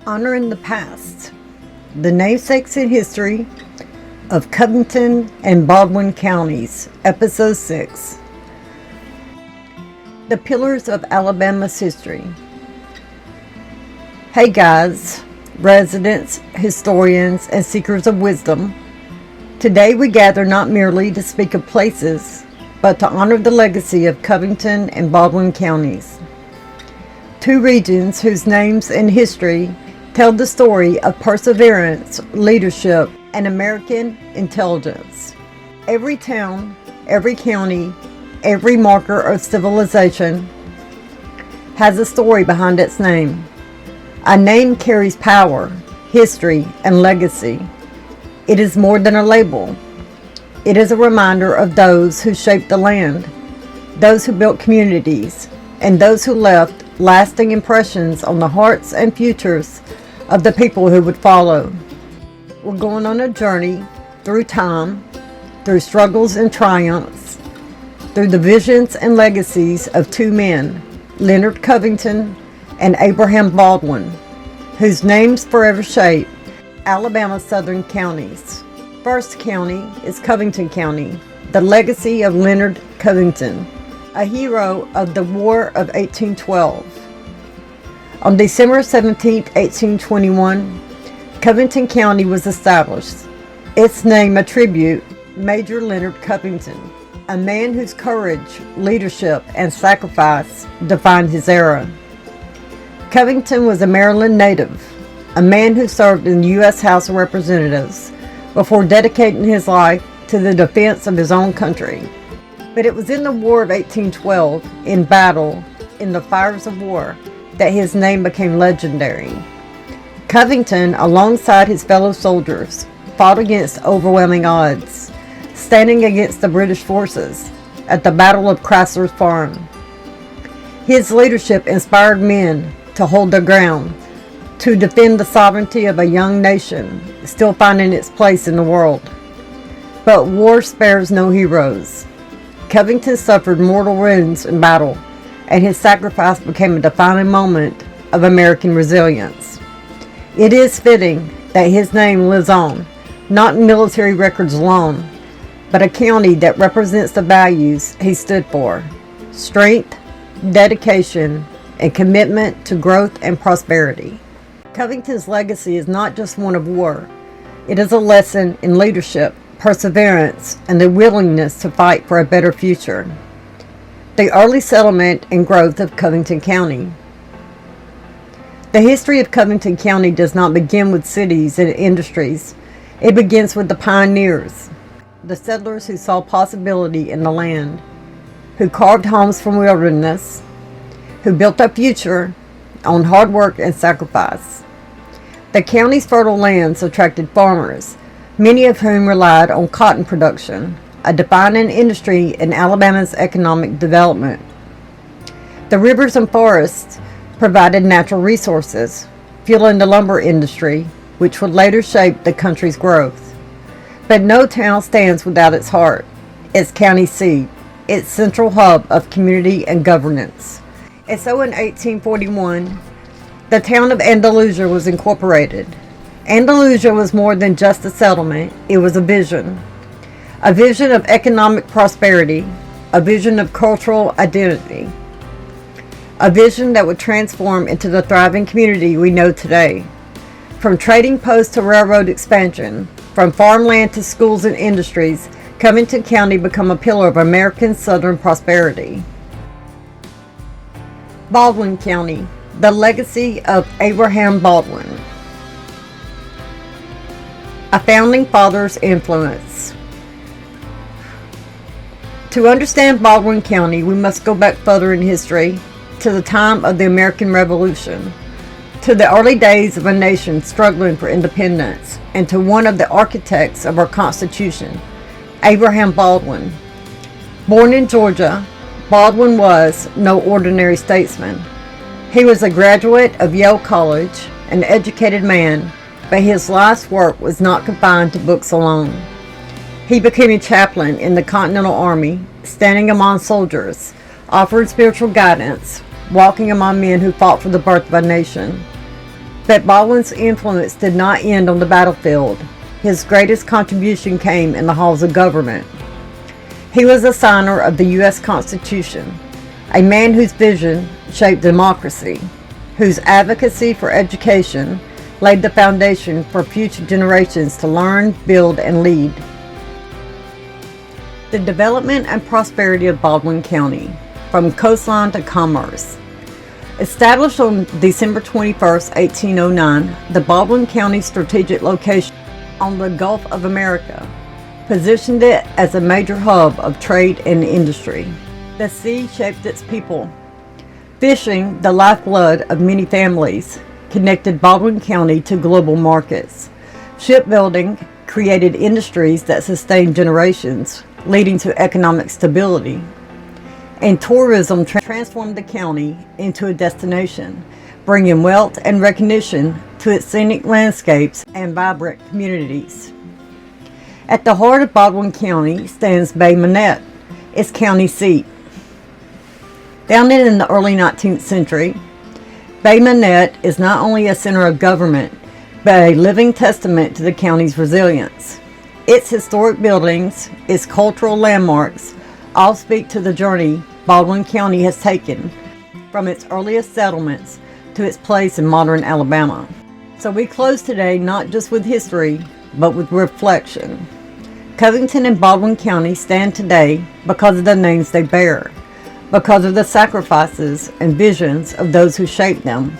Honoring the Past, the Namesakes in History of Covington and Baldwin Counties, Episode 6. The Pillars of Alabama's History. Hey guys, residents, historians, and seekers of wisdom. Today we gather not merely to speak of places, but to honor the legacy of Covington and Baldwin Counties. Two regions whose names and history tell the story of perseverance, leadership, and American intelligence. Every town, every county, every marker of civilization has a story behind its name. A name carries power, history, and legacy. It is more than a label. It is a reminder of those who shaped the land, those who built communities, and those who left lasting impressions on the hearts and futures of the people who would follow. We're going on a journey through time, through struggles and triumphs, through the visions and legacies of two men, Leonard Covington and Abraham Baldwin, whose names forever shape Alabama's southern counties. First county is Covington County, the legacy of Leonard Covington, a hero of the War of 1812. On December 17, 1821, Covington County was established. Its name a tribute Major Leonard Covington, a man whose courage, leadership, and sacrifice defined his era. Covington was a Maryland native, a man who served in the U.S. House of Representatives before dedicating his life to the defense of his own country. But it was in the War of 1812, in battle, in the fires of war, that his name became legendary. Covington, alongside his fellow soldiers, fought against overwhelming odds, standing against the British forces at the Battle of Chrysler's Farm. His leadership inspired men to hold their ground, to defend the sovereignty of a young nation still finding its place in the world. But war spares no heroes. Covington suffered mortal wounds in battle, and his sacrifice became a defining moment of American resilience. It is fitting that his name lives on, not in military records alone, but a county that represents the values he stood for: strength, dedication, and commitment to growth and prosperity. Covington's legacy is not just one of war. It is a lesson in leadership, perseverance, and the willingness to fight for a better future. The early settlement and growth of Covington County. The history of Covington County does not begin with cities and industries. It begins with the pioneers, the settlers who saw possibility in the land, who carved homes from wilderness, who built a future on hard work and sacrifice. The county's fertile lands attracted farmers, many of whom relied on cotton production, a defining industry in Alabama's economic development. The rivers and forests provided natural resources, fueling the lumber industry, which would later shape the country's growth. But no town stands without its heart, its county seat, its central hub of community and governance. And so in 1841, the town of Andalusia was incorporated. Andalusia was more than just a settlement, it was a vision of economic prosperity, a vision of cultural identity, a vision that would transform into the thriving community we know today. From trading posts to railroad expansion, from farmland to schools and industries, Covington County became a pillar of American Southern prosperity. Baldwin County, the legacy of Abraham Baldwin. A founding father's influence. To understand Baldwin County, we must go back further in history, to the time of the American Revolution, to the early days of a nation struggling for independence, and to one of the architects of our Constitution, Abraham Baldwin. Born in Georgia, Baldwin was no ordinary statesman. He was a graduate of Yale College, an educated man, but his life's work was not confined to books alone. He became a chaplain in the Continental Army, standing among soldiers, offering spiritual guidance, walking among men who fought for the birth of a nation. But Baldwin's influence did not end on the battlefield. His greatest contribution came in the halls of government. He was a signer of the U.S. Constitution, a man whose vision shaped democracy, whose advocacy for education laid the foundation for future generations to learn, build, and lead. The development and prosperity of Baldwin County, from coastline to commerce. Established on December 21, 1809, the Baldwin County strategic location on the Gulf of America positioned it as a major hub of trade and industry. The sea shaped its people. Fishing, the lifeblood of many families, connected Baldwin County to global markets. Shipbuilding created industries that sustained generations, leading to economic stability. And tourism transformed the county into a destination, bringing wealth and recognition to its scenic landscapes and vibrant communities. At the heart of Baldwin County stands Bay Minette, its county seat. Founded in the early 19th century, Bay Minette is not only a center of government, but a living testament to the county's resilience. Its historic buildings, its cultural landmarks, all speak to the journey Baldwin County has taken from its earliest settlements to its place in modern Alabama. So we close today not just with history, but with reflection. Covington and Baldwin County stand today because of the names they bear, because of the sacrifices and visions of those who shaped them.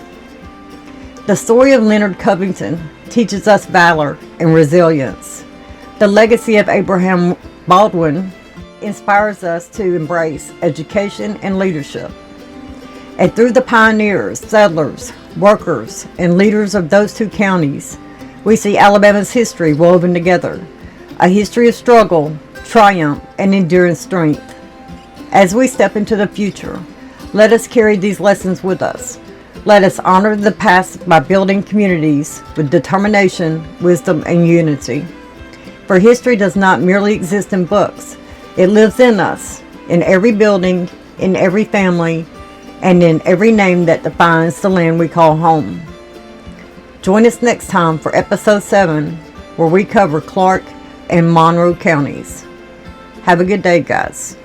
The story of Leonard Covington teaches us valor and resilience. The legacy of Abraham Baldwin inspires us to embrace education and leadership. And through the pioneers, settlers, workers, and leaders of those two counties, we see Alabama's history woven together, a history of struggle, triumph, and enduring strength. As we step into the future, let us carry these lessons with us. Let us honor the past by building communities with determination, wisdom, and unity. For history does not merely exist in books. It lives in us, in every building, in every family, and in every name that defines the land we call home. Join us next time for Episode 7, where we cover Clark and Monroe counties. Have a good day, guys.